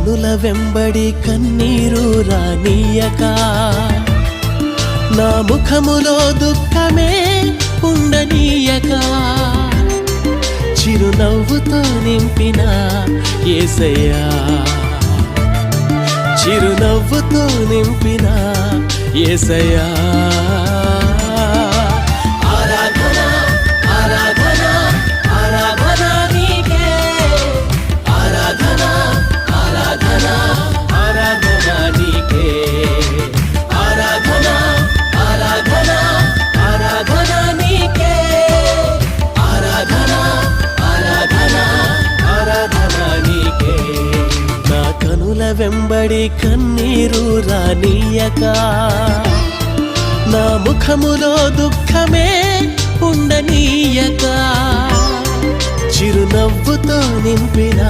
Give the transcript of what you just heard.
కనుల వెంబడి కన్నీరు రానీయక, నా ముఖములో దుఃఖమే ఉండనీయక, చిరునవ్వుతో నింపిన యేసయ్యా, చిరునవ్వుతో నింపిన యేసయ్యా. ఆరాధన ఆరాధన ఆరాధన నీకే, ఆరాధన ఆరాధన ఆరాధన నీకే, ఆరాధన ఆరాధన ఆరాధన నీకే, ఆరాధన ఆరాధన ఆరాధన నీకే. నా కనుల వెంబడి కన్నీరు రానీయక, నా ముఖములో దుఃఖమే ఉండనీయక, చిరునవ్వుతో నింపిన